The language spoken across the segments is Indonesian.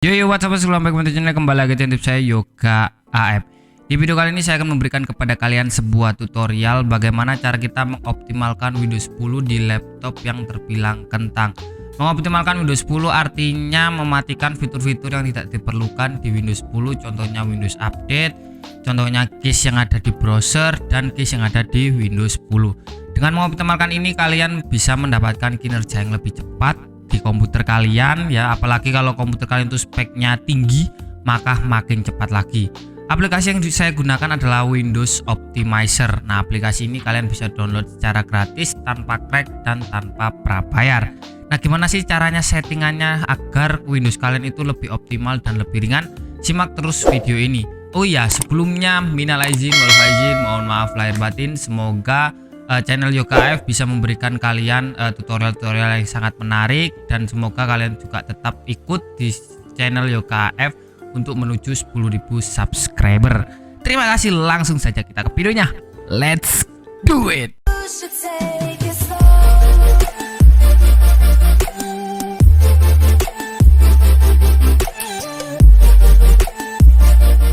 Yo, what's up, selamat datang kembali channel, kembali lagi di YouTube saya Yoga AF. Di video kali ini saya akan memberikan kepada kalian sebuah tutorial bagaimana cara kita mengoptimalkan Windows 10 di laptop yang terbilang kentang. Mengoptimalkan Windows 10 artinya mematikan fitur-fitur yang tidak diperlukan di Windows 10, contohnya Windows Update, contohnya keys yang ada di browser dan keys yang ada di Windows 10. Dengan mengoptimalkan ini kalian bisa mendapatkan kinerja yang lebih cepat di komputer kalian ya, apalagi kalau komputer kalian itu speknya tinggi maka makin cepat lagi. Aplikasi yang saya gunakan adalah Windows Optimizer. Nah, aplikasi ini kalian bisa download secara gratis tanpa crack dan tanpa prabayar. Nah, gimana sih caranya settingannya agar Windows kalian itu lebih optimal dan lebih ringan? Simak terus video ini. Oh ya, sebelumnya minal aizin wal faizin, mohon maaf lahir batin. Semoga channel Yoga AF bisa memberikan kalian tutorial-tutorial yang sangat menarik, dan semoga kalian juga tetap ikut di channel Yoga AF untuk menuju 10.000 subscriber. Terima kasih, langsung saja kita ke videonya. Let's do it.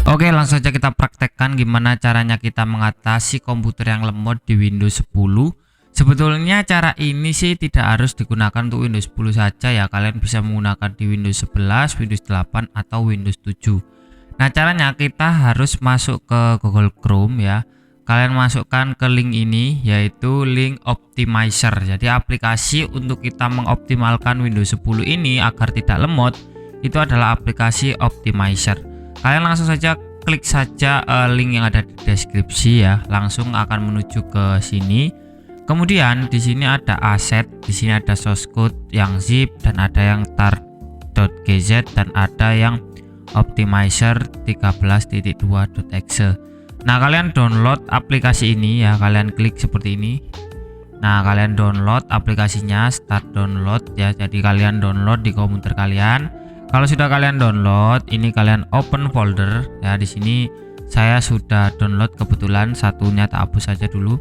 Oke, langsung saja kita praktekkan gimana caranya kita mengatasi komputer yang lemot di Windows 10. Sebetulnya cara ini sih tidak harus digunakan untuk Windows 10 saja ya. Kalian bisa menggunakan di Windows 11, Windows 8 atau Windows 7. Nah, caranya kita harus masuk ke Google Chrome ya. Kalian masukkan ke link ini, yaitu link Optimizer. Jadi aplikasi untuk kita mengoptimalkan Windows 10 ini agar tidak lemot itu adalah aplikasi Optimizer. Kalian langsung saja klik saja link yang ada di deskripsi ya, langsung akan menuju ke sini. Kemudian di sini ada aset, di sini ada source code yang zip, dan ada yang tar.gz, dan ada yang optimizer 13.2.exe. Nah, kalian download aplikasi ini ya, kalian klik seperti ini. Nah, kalian download aplikasinya, start download ya. Jadi kalian download di komputer kalian. Kalau sudah kalian download, ini kalian open folder ya. Di sini saya sudah download, kebetulan satunya tak hapus saja dulu.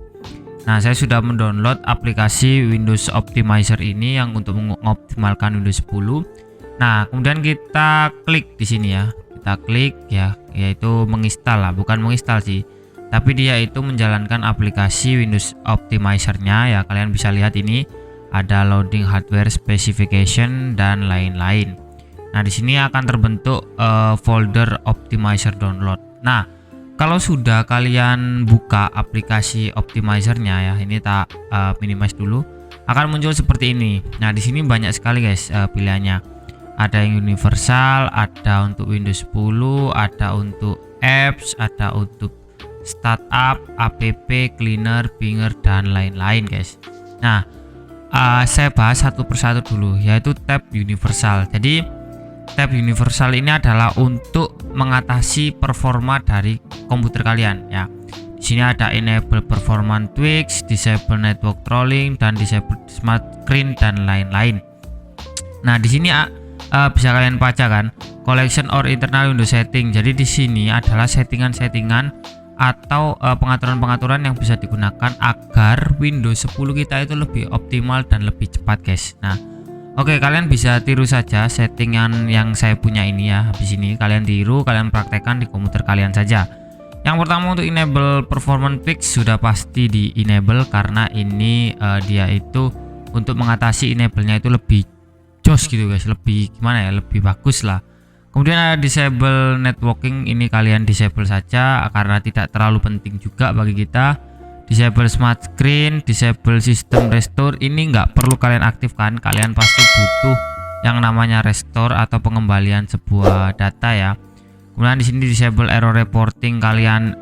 Nah, saya sudah mendownload aplikasi Windows Optimizer ini yang untuk mengoptimalkan Windows 10. Nah, kemudian kita klik di sini ya. Kita klik ya, yaitu menginstal lah, bukan menginstal sih. Tapi dia itu menjalankan aplikasi Windows Optimizer-nya ya. Kalian bisa lihat ini ada loading hardware specification dan lain-lain. Nah, di sini akan terbentuk folder Optimizer download. Nah, kalau sudah kalian buka aplikasi Optimizer-nya ya, ini tak minimize dulu, akan muncul seperti ini. Nah, di sini banyak sekali guys pilihannya. Ada yang universal, ada untuk Windows 10, ada untuk apps, ada untuk startup, app, cleaner, binger, dan lain-lain guys. Nah, saya bahas satu persatu dulu, yaitu tab universal. Jadi tab universal ini adalah untuk mengatasi performa dari komputer kalian ya. Di sini ada enable performance tweaks, disable network trolling, dan disable smart screen, dan lain-lain. Nah, di sini bisa kalian baca kan, collection or internal Windows setting. Jadi di sini adalah settingan-settingan atau pengaturan-pengaturan yang bisa digunakan agar Windows 10 kita itu lebih optimal dan lebih cepat guys. Nah, oke, kalian bisa tiru saja settingan yang saya punya ini ya. Habis ini kalian tiru, kalian praktekkan di komputer kalian saja. Yang pertama untuk enable performance fix sudah pasti di enable, karena ini dia itu untuk mengatasi enable-nya itu lebih jos gitu guys, lebih gimana ya, lebih bagus lah. Kemudian ada disable networking, ini kalian disable saja karena tidak terlalu penting juga bagi kita. Disable smart screen, disable system restore, ini nggak perlu kalian aktifkan. Kalian pasti butuh yang namanya restore atau pengembalian sebuah data ya. Kemudian di sini disable error reporting, kalian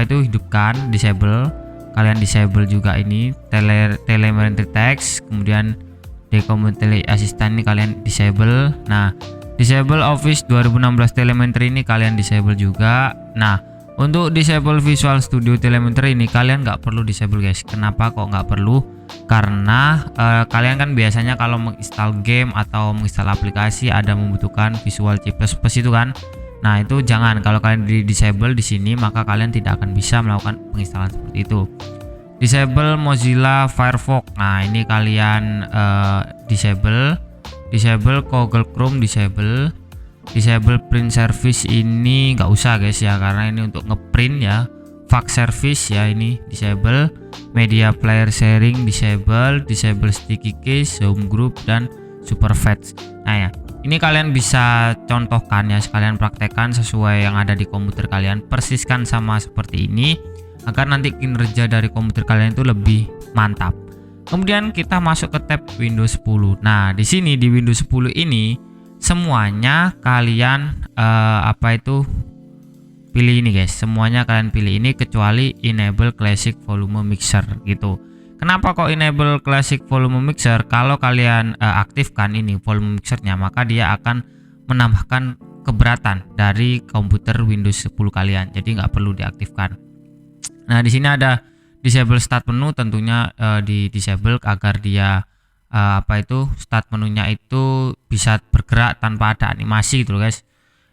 hidupkan, disable. Kalian disable juga ini telemetry text, kemudian decommute assistant ini kalian disable. Nah, disable office 2016 telemetry ini kalian disable juga. Nah, untuk disable Visual Studio Telemetry ini kalian nggak perlu disable guys. Kenapa kok nggak perlu? Karena kalian kan biasanya kalau menginstal game atau menginstal aplikasi ada membutuhkan Visual C++ itu kan. Nah, itu jangan. Kalau kalian di disable di sini maka kalian tidak akan bisa melakukan penginstalan seperti itu. Disable Mozilla Firefox. Nah, ini kalian disable Google Chrome disable. disable print service ini nggak usah guys ya, karena ini untuk ngeprint ya. Fax service ya ini disable, media player sharing disable sticky case, home group dan super fetch. Nah ya, ini kalian bisa contohkan ya, sekalian praktekkan sesuai yang ada di komputer kalian, persiskan sama seperti ini agar nanti kinerja dari komputer kalian itu lebih mantap. Kemudian kita masuk ke tab Windows 10. Nah, di sini di Windows 10 ini semuanya kalian pilih ini guys, semuanya kalian pilih ini kecuali enable classic volume mixer gitu. Kenapa kok enable classic volume mixer? Kalau kalian aktifkan ini volume mixernya, maka dia akan menambahkan keberatan dari komputer Windows 10 kalian, jadi nggak perlu diaktifkan. Nah, di sini ada disable start menu, tentunya di disable agar dia start menunya itu bisa bergerak tanpa ada animasi gitu loh guys.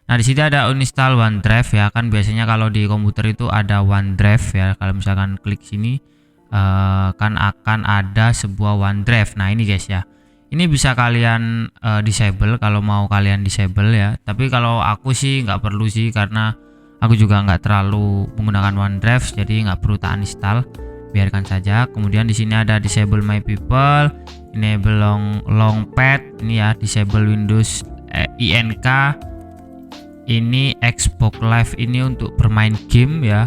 Nah, di sini ada uninstall OneDrive ya, kan biasanya kalau di komputer itu ada OneDrive ya. Kalau misalkan klik sini kan akan ada sebuah OneDrive. Nah, ini guys ya. Ini bisa kalian disable kalau mau kalian disable ya. Tapi kalau aku sih nggak perlu sih, karena aku juga nggak terlalu menggunakan OneDrive, jadi nggak perlu tak install, biarkan saja. Kemudian di sini ada disable my people, enable long pad ini ya, disable Windows INK. Ini Xbox Live ini untuk bermain game ya,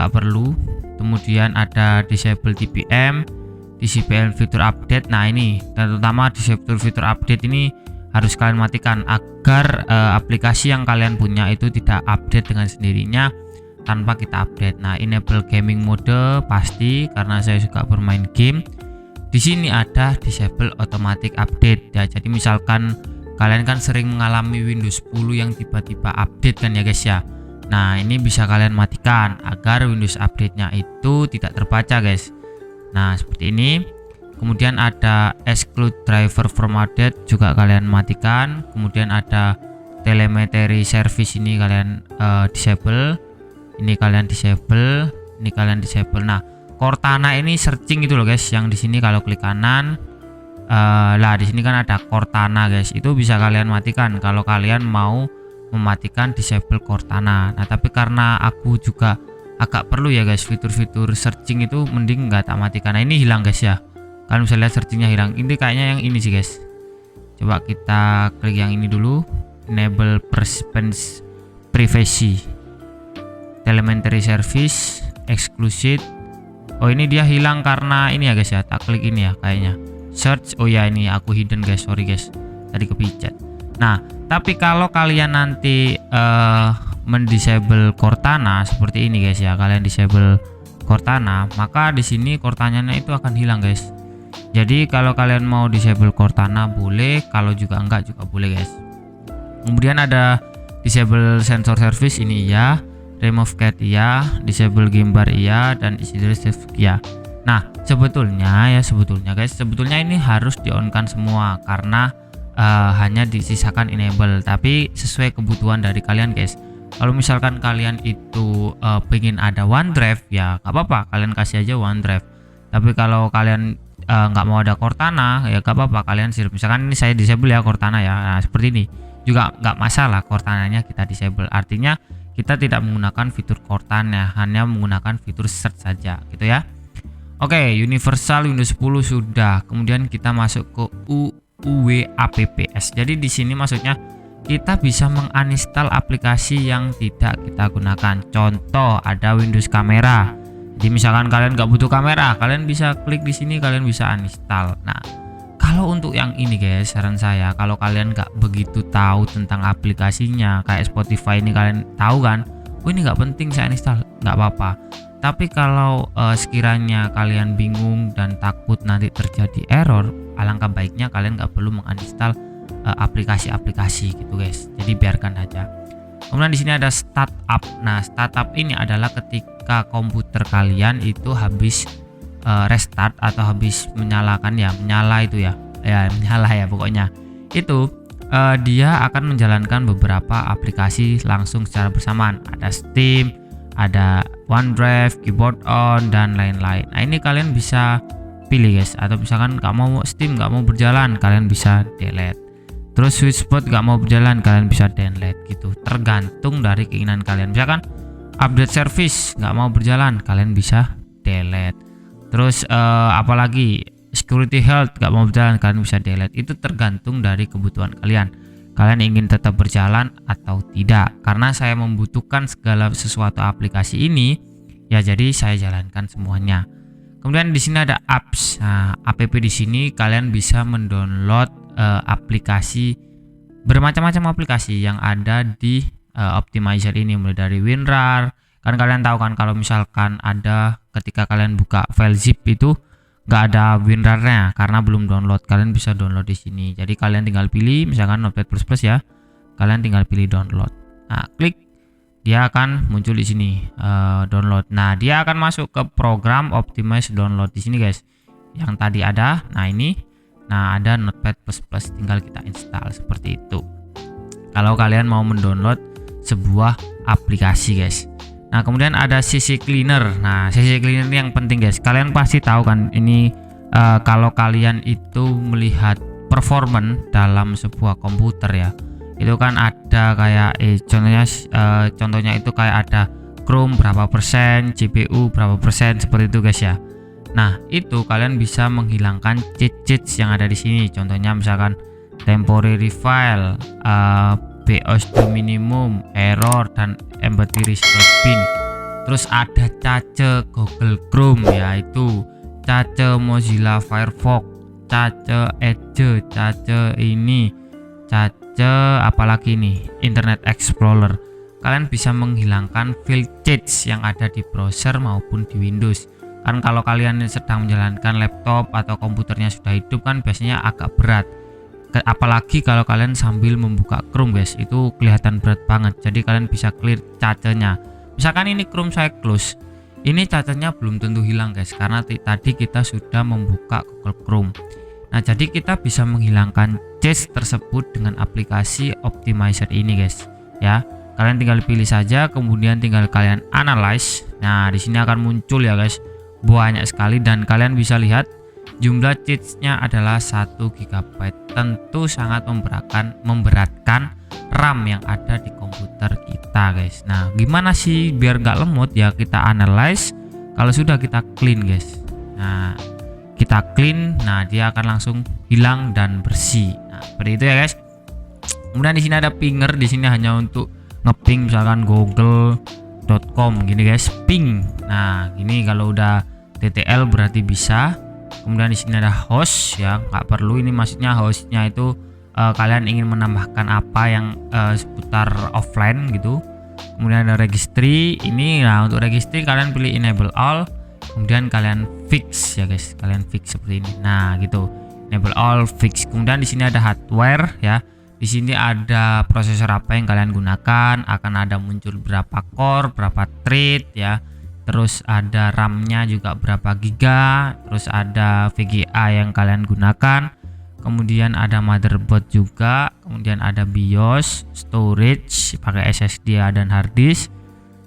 nggak perlu. Kemudian ada disable TPM, disable fitur update. Nah, ini terutama disable fitur update ini harus kalian matikan agar aplikasi yang kalian punya itu tidak update dengan sendirinya tanpa kita update. Nah, enable gaming mode pasti, karena saya suka bermain game. Di sini ada disable automatic update ya. Jadi misalkan kalian kan sering mengalami Windows 10 yang tiba-tiba update kan ya guys ya. Nah, ini bisa kalian matikan agar Windows update-nya itu tidak terbaca guys. Nah, seperti ini. Kemudian ada exclude driver from update juga kalian matikan. Kemudian ada telemetry service ini kalian disable. Ini kalian disable, ini kalian disable. Nah, Cortana ini searching itu loh guys, yang di sini kalau klik kanan lah di sini kan ada Cortana guys, itu bisa kalian matikan kalau kalian mau mematikan disable Cortana. Nah, tapi karena aku juga agak perlu ya guys fitur-fitur searching itu, mending nggak tak matikan. Nah, ini hilang guys ya, kalian bisa lihat searchingnya hilang. Ini kayaknya yang ini sih guys, coba kita klik yang ini dulu, enable privacy, telemetry service, exclusive. Oh, ini dia hilang karena ini ya guys ya, tak klik ini ya kayaknya. Search, oh ya ini aku hidden guys, sorry guys, tadi kepicet. Nah, tapi kalau kalian nanti mendisable Cortana seperti ini guys ya, kalian disable Cortana, maka di sini Cortananya itu akan hilang guys. Jadi kalau kalian mau disable Cortana boleh, kalau juga enggak juga boleh guys. Kemudian ada disable sensor service ini ya, remove cat ya, disable game bar iya, dan isi save ya. Nah, sebetulnya guys, sebetulnya ini harus di on kan semua, karena hanya disisakan enable, tapi sesuai kebutuhan dari kalian guys. Kalau misalkan kalian itu pengen ada OneDrive ya nggak apa-apa, kalian kasih aja OneDrive. Tapi kalau kalian nggak mau ada Cortana ya nggak apa-apa, kalian misalkan ini saya disable ya Cortana ya. Nah, seperti ini juga nggak masalah, Cortananya kita disable, artinya kita tidak menggunakan fitur Cortana, hanya menggunakan fitur search saja gitu ya. Oke, universal Windows 10 sudah. Kemudian kita masuk ke UWAPPS. Jadi di sini maksudnya kita bisa menginstal aplikasi yang tidak kita gunakan. Contoh ada Windows Kamera. Jadi misalkan kalian nggak butuh kamera, kalian bisa klik di sini, kalian bisa uninstall. Nah, kalau untuk yang ini guys, saran saya kalau kalian nggak begitu tahu tentang aplikasinya, kayak Spotify ini kalian tahu kan, oh ini nggak penting saya uninstall, nggak apa-apa. Tapi kalau sekiranya kalian bingung dan takut nanti terjadi error, alangkah baiknya kalian nggak perlu menginstal aplikasi-aplikasi gitu guys. Jadi biarkan aja. Kemudian di sini ada startup. Nah, startup ini adalah ketika komputer kalian itu habis restart atau habis menyalakan ya, menyala itu ya, menyala ya pokoknya. Itu dia akan menjalankan beberapa aplikasi langsung secara bersamaan. Ada Steam, ada OneDrive, Keyboard On, dan lain-lain. Nah, ini kalian bisa pilih guys, atau misalkan nggak mau Steam nggak mau berjalan, kalian bisa delete. Terus sweet spot nggak mau berjalan, kalian bisa delete gitu, tergantung dari keinginan kalian. Misalkan update service nggak mau berjalan, kalian bisa delete. Terus apalagi security health nggak mau berjalan, kalian bisa delete. Itu tergantung dari kebutuhan kalian ingin tetap berjalan atau tidak. Karena saya membutuhkan segala sesuatu aplikasi ini ya, jadi saya jalankan semuanya. Kemudian di sini ada apps. Nah, app di sini kalian bisa mendownload aplikasi, bermacam-macam aplikasi yang ada di optimizer ini, mulai dari WinRAR. Kan kalian tahu kan kalau misalkan ada ketika kalian buka file zip itu nggak ada WinRAR-nya karena belum download, kalian bisa download di sini. Jadi kalian tinggal pilih misalkan Notepad++ ya, kalian tinggal pilih download. Nah, klik, dia akan muncul di sini download. Nah, dia akan masuk ke program optimize download di sini guys. Yang tadi ada, nah ini. Nah, ada Notepad++, tinggal kita install seperti itu. Kalau kalian mau mendownload sebuah aplikasi guys. Nah, kemudian ada CC Cleaner. Nah, CC Cleaner ini yang penting guys. Kalian pasti tahu kan ini kalau kalian itu melihat performance dalam sebuah komputer ya. Itu kan ada kayak contohnya itu kayak ada Chrome berapa persen, CPU berapa persen, seperti itu guys ya. Nah, itu kalian bisa menghilangkan cheat-cheats yang ada di sini. Contohnya misalkan temporary file, BIOS to minimum, error, dan empty restore bin. Terus ada cache Google Chrome ya, itu cache Mozilla Firefox, cache Edge, cache ini, cache apalagi nih, Internet Explorer. Kalian bisa menghilangkan file cheats yang ada di browser maupun di Windows. Kan kalau kalian sedang menjalankan laptop atau komputernya sudah hidup kan biasanya agak berat. Apalagi kalau kalian sambil membuka Chrome guys, itu kelihatan berat banget. Jadi kalian bisa clear cacenya. Misalkan ini Chrome saya close, ini cacenya belum tentu hilang guys, karena tadi kita sudah membuka Google Chrome. Nah, jadi kita bisa menghilangkan cache tersebut dengan aplikasi optimizer ini guys ya. Kalian tinggal pilih saja, kemudian tinggal kalian analyze. Nah, di sini akan muncul ya guys, banyak sekali, dan kalian bisa lihat jumlah cheats-nya adalah 1 GB. Tentu sangat memberatkan RAM yang ada di komputer kita guys. Nah, gimana sih biar nggak lemot ya? Kita analyze, kalau sudah kita clean guys. Nah, kita clean, nah dia akan langsung hilang dan bersih. Nah, seperti itu ya guys. Kemudian di sini ada pinger, di sini hanya untuk ngeping misalkan google.com gini guys, ping. Nah, gini kalau udah TTL berarti bisa. Kemudian di sini ada host ya, nggak perlu, ini maksudnya hostnya itu kalian ingin menambahkan apa yang seputar offline gitu. Kemudian ada registry ini. Nah, untuk registry kalian pilih enable all, kemudian kalian fix ya guys, kalian fix seperti ini. Nah gitu, enable all, fix. Kemudian di sini ada hardware ya, di sini ada prosesor apa yang kalian gunakan, akan ada muncul berapa core, berapa thread ya. Terus ada RAM-nya juga berapa giga, terus ada VGA yang kalian gunakan, kemudian ada motherboard juga, kemudian ada BIOS, storage pakai SSD dan hard disk,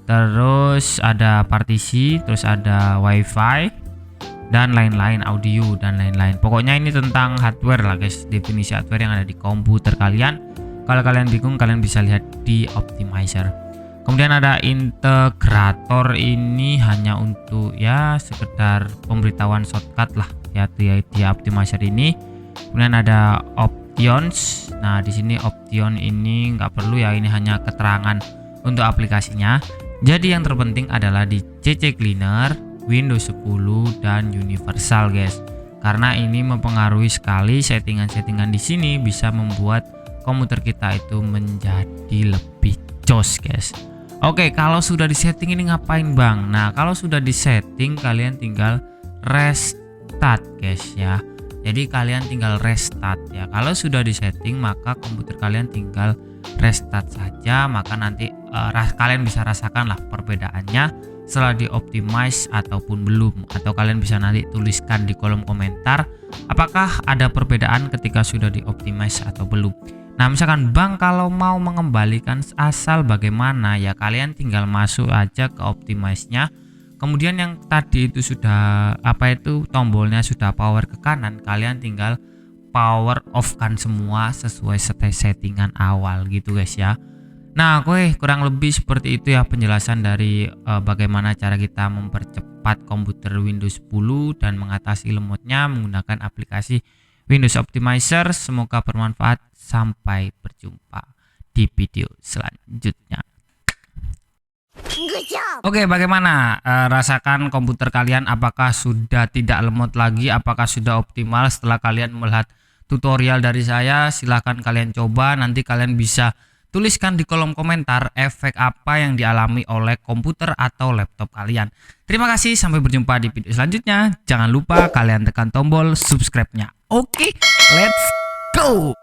terus ada partisi, terus ada WiFi dan lain-lain, audio dan lain-lain. Pokoknya ini tentang hardware lah guys, definisi hardware yang ada di komputer kalian. Kalau kalian bingung, kalian bisa lihat di optimizer. Kemudian ada integrator, ini hanya untuk ya sekedar pemberitahuan shortcut lah ya di optimizer ini. Kemudian ada options. Nah, di sini option ini nggak perlu ya, ini hanya keterangan untuk aplikasinya. Jadi yang terpenting adalah di CC Cleaner, Windows 10 dan Universal guys. Karena ini mempengaruhi sekali settingan-settingan di sini, bisa membuat komputer kita itu menjadi lebih jos guys. Oke, kalau sudah di setting ini ngapain bang? Nah, kalau sudah di setting kalian tinggal restart guys ya. Jadi kalian tinggal restart ya. Kalau sudah di setting maka komputer kalian tinggal restart saja, maka nanti kalian bisa rasakan lah perbedaannya setelah di optimize ataupun belum. Atau kalian bisa nanti tuliskan di kolom komentar apakah ada perbedaan ketika sudah di optimize atau belum. Nah, misalkan bang kalau mau mengembalikan asal bagaimana ya, kalian tinggal masuk aja ke optimize-nya. Kemudian yang tadi itu sudah tombolnya sudah power ke kanan, kalian tinggal power off kan semua sesuai settingan awal gitu guys ya. Nah oke, kurang lebih seperti itu ya penjelasan dari bagaimana cara kita mempercepat komputer Windows 10 dan mengatasi lemotnya menggunakan aplikasi Windows Optimizer. Semoga bermanfaat. Sampai berjumpa di video selanjutnya. Oke, bagaimana rasakan komputer kalian? Apakah sudah tidak lemot lagi? Apakah sudah optimal setelah kalian melihat tutorial dari saya? Silahkan kalian coba. Nanti kalian bisa tuliskan di kolom komentar efek apa yang dialami oleh komputer atau laptop kalian. Terima kasih, sampai berjumpa di video selanjutnya. Jangan lupa kalian tekan tombol subscribe-nya. Oke, let's go.